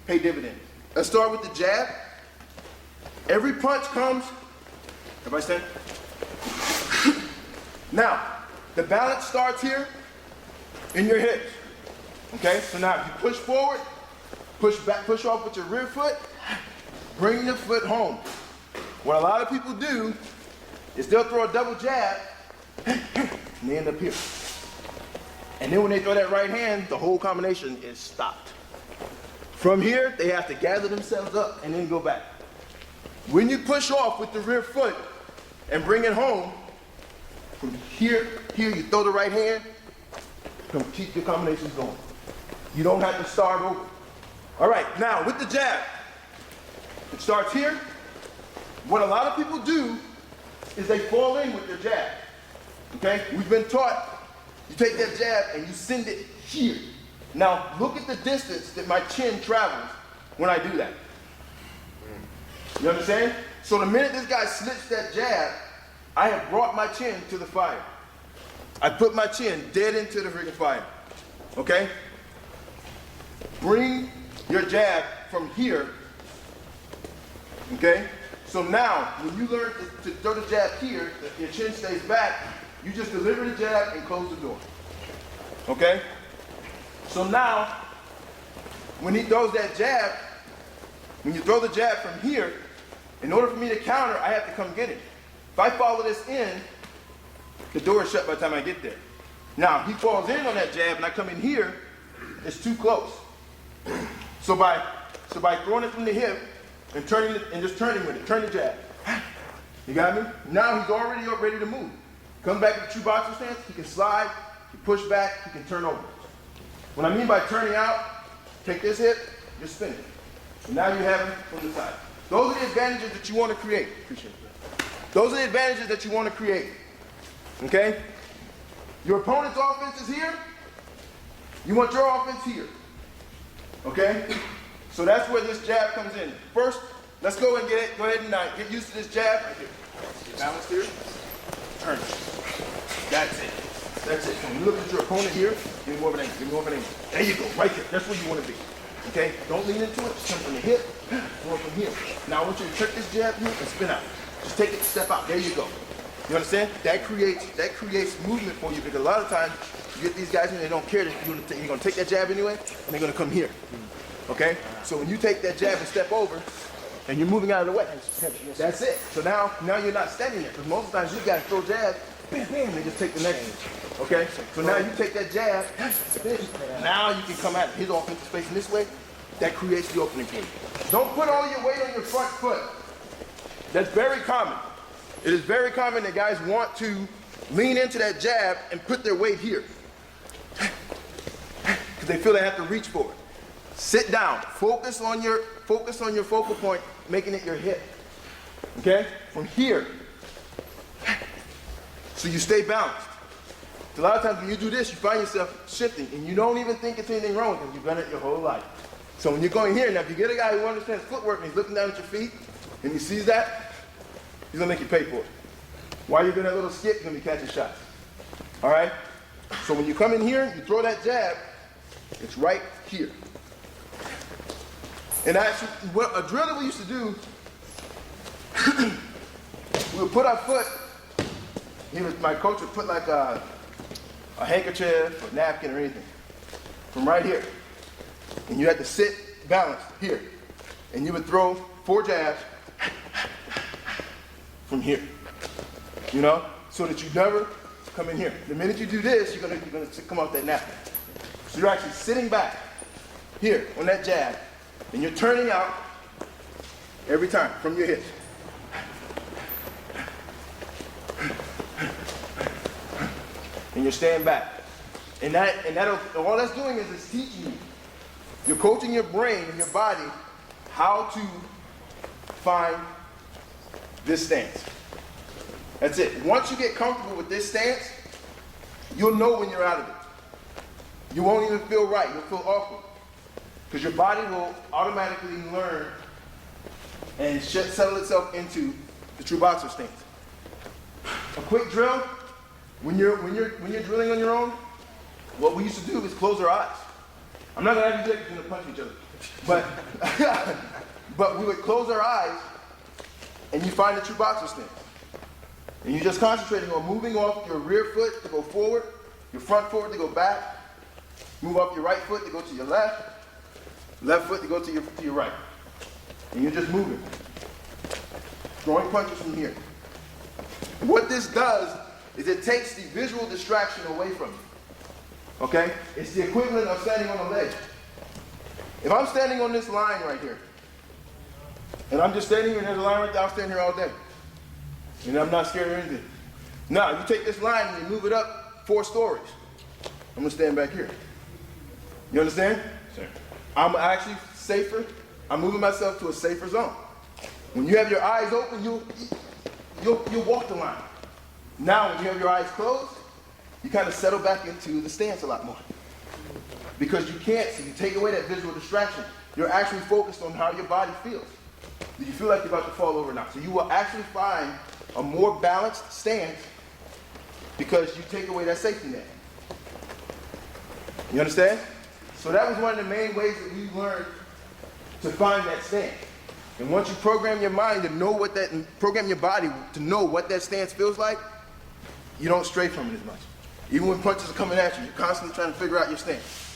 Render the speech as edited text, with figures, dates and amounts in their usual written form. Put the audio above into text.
pay dividends. Let's start with the jab. Every punch comes, everybody stand? Now, the balance starts here in your hips. Okay, so now if you push forward, push back, push off with your rear foot, bring your foot home. What a lot of people do is they'll throw a double jab and they end up here. And then when they throw that right hand, the whole combination is stopped. From here, they have to gather themselves up and then go back. When you push off with the rear foot and bring it home, from here, you throw the right hand, keep your combinations going. You don't have to start over. All right, now with the jab, it starts here. What a lot of people do is they fall in with their jab. Okay, we've been taught you take that jab and you send it here. Now look at the distance that my chin travels when I do that. You understand? So the minute this guy slips that jab, I have brought my chin to the fire. I put my chin dead into the freaking fire. Okay? Bring your jab from here. Okay? So now, when you learn to throw the jab here, your chin stays back, you just deliver the jab and close the door. Okay? So now, when he throws that jab, when you throw the jab from here, in order for me to counter, I have to come get it. If I follow this in, the door is shut by the time I get there. Now, he falls in on that jab and I come in here, it's too close. So by throwing it from the hip and turning it and just turning with it, turn the jab. You got me? Now he's already ready to move. Come back to the true boxer stance, he can slide, he push back, he can turn over. What I mean by turning out, take this hip, just spin it. So now you have him from the side. Those are the advantages that you want to create. Appreciate that. Those are the advantages that you want to create. Okay? Your opponent's offense is here. You want your offense here. Okay? So that's where this jab comes in. First, let's go and go ahead and get used to this jab. Right here. Balance here. Turn it. That's it. That's it. So when you look at your opponent here, give me more of an angle. Give me more of an angle. There you go. Right there. That's where you want to be. Okay? Don't lean into it. Just come from the hip. Go from here. Now I want you to trick this jab here and spin out. Just take it, step out. There you go. You understand? That creates movement for you, because a lot of times you get these guys and they don't care that you're going to take that jab anyway, and they're going to come here. Okay? So when you take that jab and step over, and you're moving out of the way, that's it. So now you're not standing there, because most of the times you guys throw jabs, bam, bam, they just take the next one. Okay? So now you take that jab, now you can come at his offensive space in this way. That creates the opening for you. Don't put all your weight on your front foot. That's very common. It is very common that guys want to lean into that jab and put their weight here, because they feel they have to reach for it. Sit down. Focus on your focal point, making it your hip. Okay? From here. So you stay balanced. So a lot of times when you do this, you find yourself shifting, and you don't even think it's anything wrong with it. You've done it your whole life. So when you're going here, now if you get a guy who understands footwork and he's looking down at your feet, and he sees that, he's gonna make you pay for it. While you're doing that little skip, you're gonna be catching shots. All right? So when you come in here, you throw that jab, it's right here. And actually, what a drill that we used to do, we would put our foot, my coach would put like a handkerchief or napkin or anything from right here. And you had to sit balanced here. And you would throw 4 jabs from here. You know? So that you never come in here. The minute you do this, you're gonna come off that napkin. So you're actually sitting back here on that jab, and you're turning out every time from your hips. And you're staying back. And all that's doing is it's teaching you. You're coaching your brain and your body how to find this stance. That's it. Once you get comfortable with this stance, you'll know when you're out of it. You won't even feel right. You'll feel awkward. Because your body will automatically learn and settle itself into the true boxer stance. A quick drill, when you're drilling on your own, what we used to do is close our eyes. I'm not going to have you do it, you're going to punch each other. But, but we would close our eyes and you find the true boxer stance. And you're just concentrating on moving off your rear foot to go forward, your front foot to go back, move off your right foot to go to your left, left foot to go to your right. And you're just moving. Throwing punches from here. What this does is it takes the visual distraction away from you. Okay? It's the equivalent of standing on a ledge. If I'm standing on this line right here, and I'm just standing here and there's a line right there, I'll stand here all day. And I'm not scared of anything. Now, you take this line and you move it up 4 stories. I'm going to stand back here. You understand? Sure. I'm actually safer. I'm moving myself to a safer zone. When you have your eyes open, you'll walk the line. Now, when you have your eyes closed, you kind of settle back into the stance a lot more. Because you can't see, you take away that visual distraction. You're actually focused on how your body feels. Do you feel like you're about to fall over or not? So you will actually find a more balanced stance because you take away that safety net. You understand? So that was one of the main ways that we learned to find that stance. And once you program your mind to know what that, program your body to know what that stance feels like, you don't stray from it as much. Even when punches are coming at you, you're constantly trying to figure out your stance.